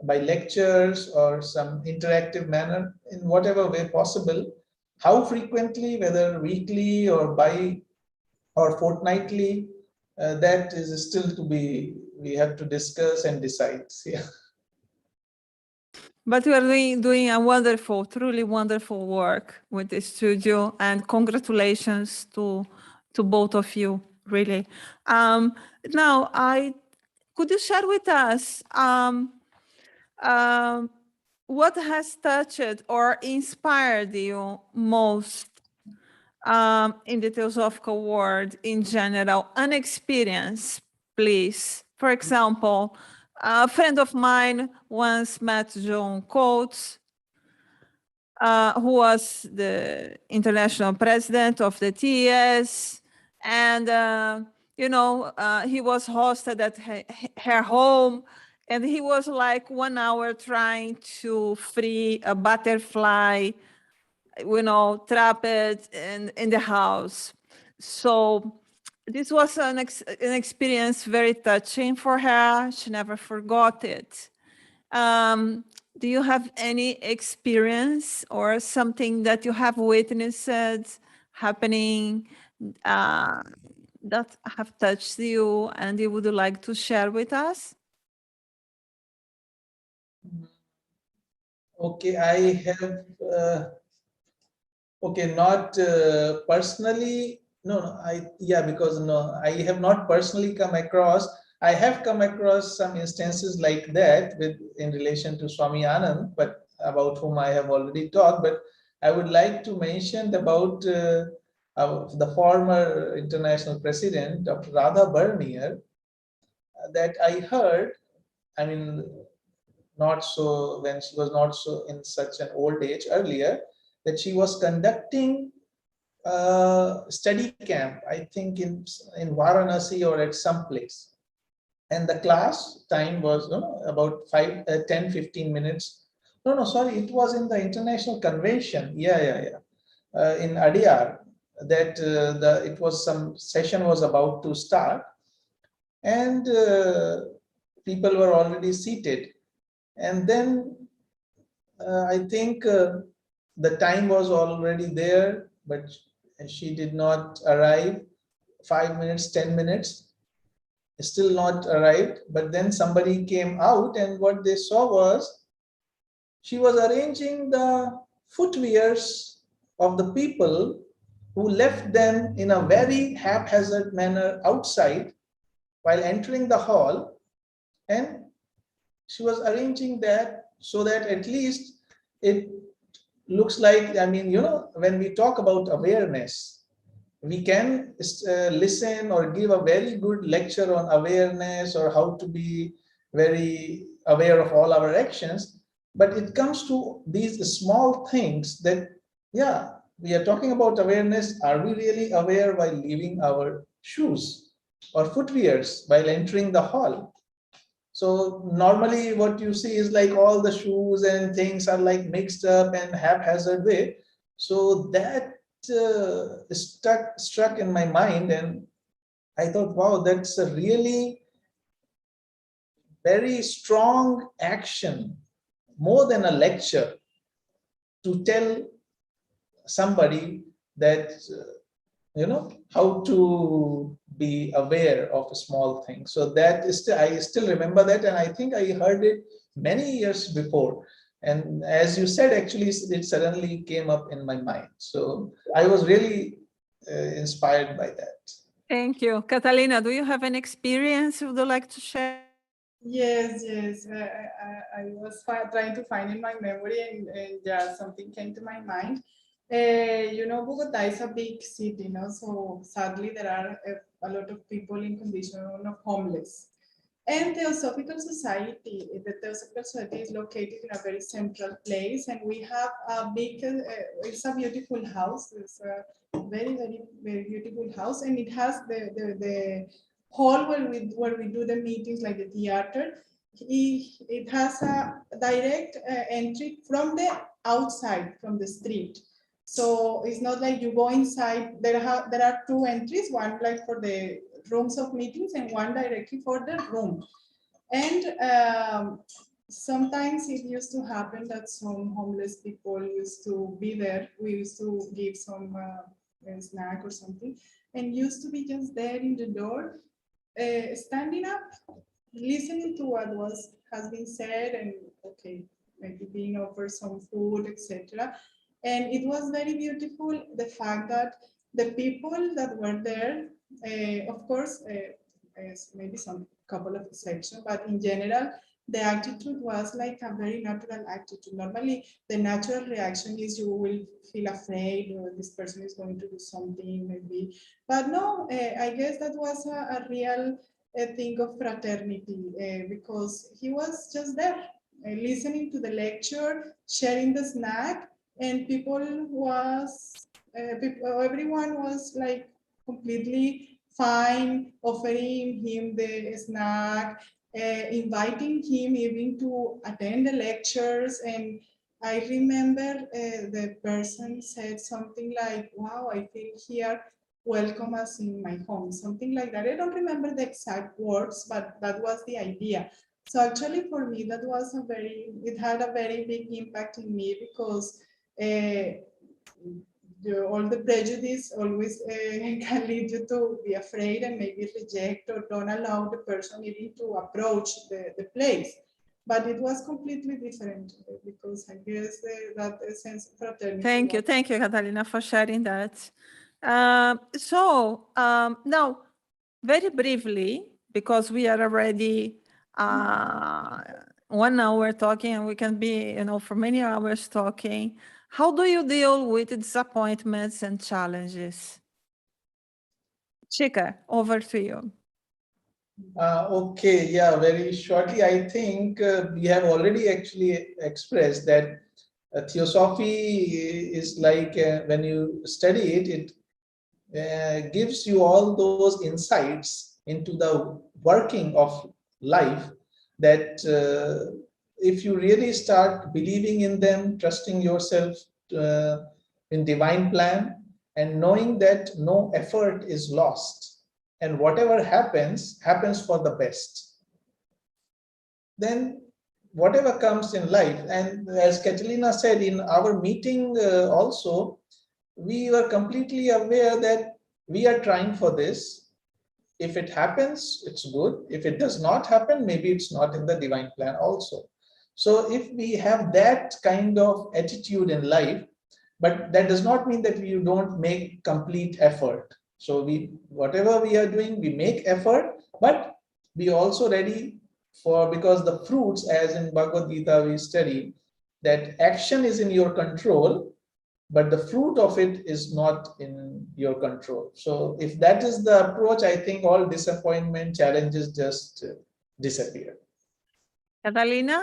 by lectures or some interactive manner, in whatever way possible. How frequently, whether weekly or or fortnightly, that is still to be, we have to discuss and decide. Yeah.
But you are doing a wonderful, truly wonderful work with the studio, and congratulations to both of you, really. Now, could you share with us what has touched or inspired you most in the Theosophical world in general? An experience, please. For example, a friend of mine once met John Coates, who was the international president of the TS, and he was hosted at her home, and he was like 1 hour trying to free a butterfly, trapped in the house. So this was an experience very touching for her. She never forgot it. Do you have any experience or something that you have witnessed happening that have touched you and you would like to share with us?
Okay, I have, okay, not personally, no, because no, I have not personally come across. I have come across some instances like that in relation to Swami Anand, but about whom I have already talked, but I would like to mention about the former international president, Dr. Radha Bernier, that I heard, I mean, not so when she was not so in such an old age earlier, that she was conducting a study camp, I think in Varanasi or at some place. And the class time was about 10-15 minutes. No, sorry, it was in the international convention. Yeah. In Adyar, that it was some session was about to start, and people were already seated. And then I think the time was already there, but she did not arrive. 5 minutes, 10 minutes, still not arrived. But then somebody came out, and what they saw was she was arranging the footwears of the people who left them in a very haphazard manner outside while entering the hall. And she was arranging that so that at least it looks like, I mean, when we talk about awareness, we can listen or give a very good lecture on awareness or how to be very aware of all our actions. But it comes to these small things that, yeah, we are talking about awareness. Are we really aware while leaving our shoes or footwears while entering the hall? So normally what you see is like all the shoes and things are like mixed up and haphazard way. So that struck in my mind, and I thought, wow, that's a really very strong action, more than a lecture, to tell somebody that how to be aware of a small thing. So that is I still remember that, and I think I heard it many years before. And as you said, actually, it suddenly came up in my mind. So I was really inspired by that.
Thank you. Catalina, do you have an experience you would like to share?
Yes. I was trying to find in my memory, and yeah, something came to my mind. Bogota is a big city, so sadly there are a lot of people in condition of homeless. And Theosophical Society, the Theosophical Society is located in a very central place, and we have a big, it's a beautiful house. It's a very, very, very beautiful house, and it has the hall where we do the meetings, like the theater. It has a direct entry from the outside, from the street. So it's not like you go inside. There are two entries, one like for the rooms of meetings and one directly for the room. And sometimes it used to happen that some homeless people used to be there. We used to give some snack or something, and used to be just there in the door, standing up, listening to what has been said, and okay, maybe being offered some food, etc. And it was very beautiful, the fact that the people that were there, of course, maybe some couple of exceptions, but in general, the attitude was like a very natural attitude. Normally, the natural reaction is you will feel afraid, or this person is going to do something, maybe. But no, I guess that was a real thing of fraternity, because he was just there, listening to the lecture, sharing the snack, and everyone was like completely fine, offering him the snack, inviting him even to attend the lectures. And I remember the person said something like, wow, I feel here, welcome us in my home, something like that. I don't remember the exact words, but that was the idea. So actually for me, it had a very big impact in me, because all the prejudice always can lead you to be afraid and maybe reject or don't allow the person even to approach the place. But it was completely different, because I guess that sense of fraternity.
Thank you, Catalina, for sharing that. Now, very briefly, because we are already 1 hour talking, and we can be, for many hours talking. How do you deal with disappointments and challenges? Shikhar, over to you.
Okay, yeah, very shortly, I think we have already actually expressed that Theosophy is like when you study it, it gives you all those insights into the working of life that if you really start believing in them, trusting yourself uh, in divine plan, and knowing that no effort is lost and whatever happens happens for the best, then whatever comes in life, and as Catalina said in our meeting also, we were completely aware that we are trying for this. If it happens, it's good. If it does not happen, maybe it's not in the divine plan also. So if we have that kind of attitude in life, but that does not mean that we don't make complete effort. So whatever we are doing, we make effort, but we also ready for, because the fruits, as in Bhagavad Gita we study, that action is in your control, but the fruit of it is not in your control. So if that is the approach, I think all disappointment, challenges just disappear.
Catalina?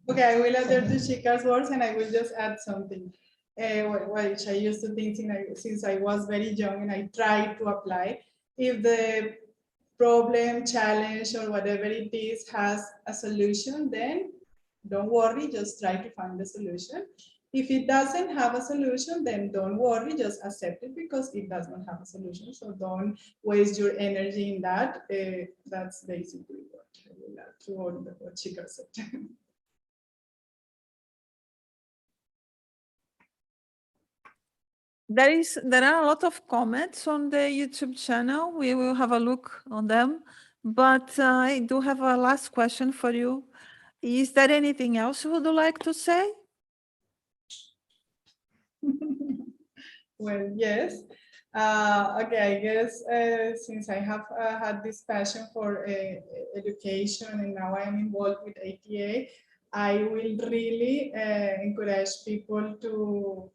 Okay, I will adhere to Shikhar's words and I will just add something, which I used to think since I was very young and I tried to apply. If the problem, challenge, or whatever it is has a solution, then don't worry, just try to find a solution. If it doesn't have a solution, then don't worry, just accept it because it does not have a solution. So don't waste your energy in that. That's basically what I would like to add to what Shikhar said.
There are a lot of comments on the YouTube channel. We will have a look on them. But I do have a last question for you. Is there anything else you would like to say?
Well, yes. Okay, I guess since I have had this passion for education and now I am involved with ATA, I will really encourage people to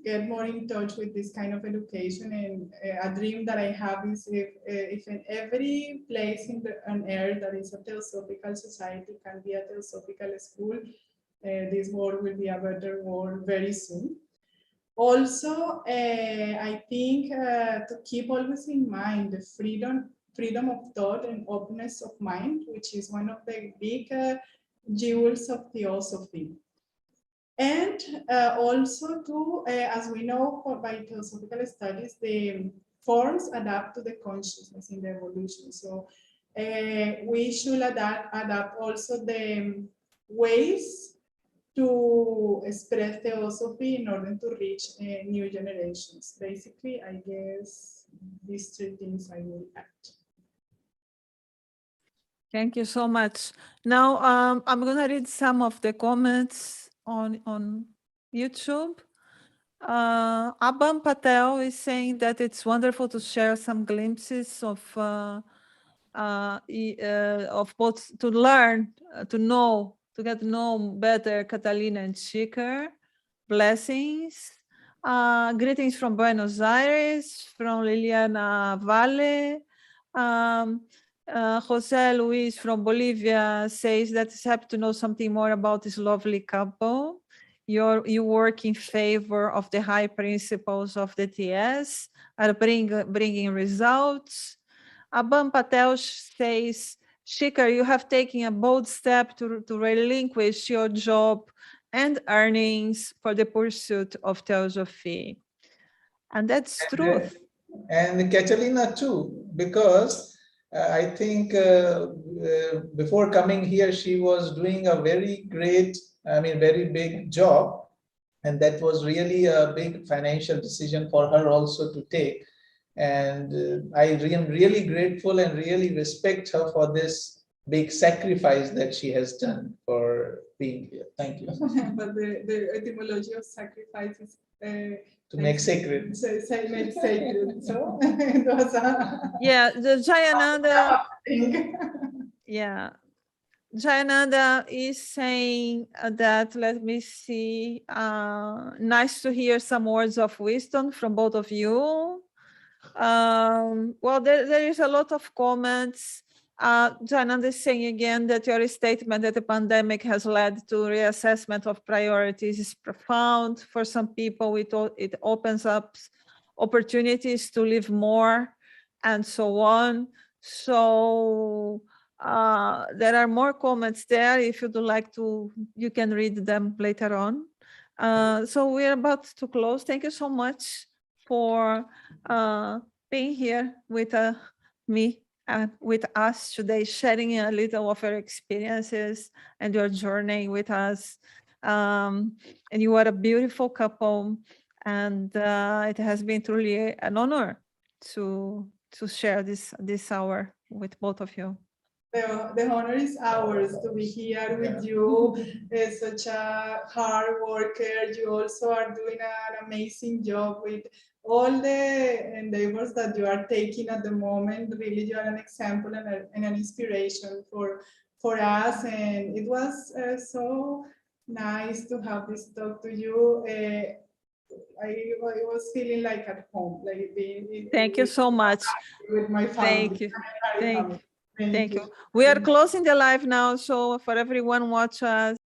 get more in touch with this kind of education. And a dream that I have is if in every place on earth that is a Theosophical society can be a Theosophical school, this world will be a better world very soon. Also, I think to keep always in mind the freedom of thought and openness of mind, which is one of the big jewels of Theosophy. And also to, as we know by Theosophical studies, the forms adapt to the consciousness in the evolution. So we should adapt also the ways to spread Theosophy in order to reach new generations. Basically, I guess these three things I will add.
Thank you so much. Now, I'm going to read some of the comments on YouTube. Abam Patel is saying that it's wonderful to share some glimpses of both, to learn, to know, to get to know better Catalina and Shikhar. Blessings. Greetings from Buenos Aires, from Liliana Valle. Jose Luis from Bolivia says that he's happy to know something more about this lovely couple. You work in favor of the high principles of the TS, are bringing results. Abam Patel says, Shikhar, you have taken a bold step to relinquish your job and earnings for the pursuit of Theosophy. And that's truth.
And Catalina too, because I think before coming here, she was doing a very great, very big job. And that was really a big financial decision for her also to take. And I am really grateful and really respect her for this big sacrifice that she has done for being here. Thank you.
But the etymology of sacrifice is
to make sacred.
Make sacred. So it was
yeah, the Jayananda. Yeah. Jayananda is saying that, let me see, nice to hear some words of wisdom from both of you. Well, there is a lot of comments. Jayananda is saying again that your statement that the pandemic has led to reassessment of priorities is profound. For some people, it opens up opportunities to live more and so on. So there are more comments there. If you'd like to, you can read them later on. So we're about to close. Thank you so much for being here with me and with us today, sharing a little of your experiences and your journey with us. And you are a beautiful couple, and it has been truly an honor to share this hour with both of you.
The honor is ours to be here with you. Such a hard worker. You also are doing an amazing job with all the endeavors that you are taking at the moment. Really, you are an example and an inspiration for us. And it was so nice to have this talk to you. I was feeling like at home, like being.
Thank you so much.
With my family.
Thank you.
Thank you.
Thank you. We are closing the live now, so for everyone watch us.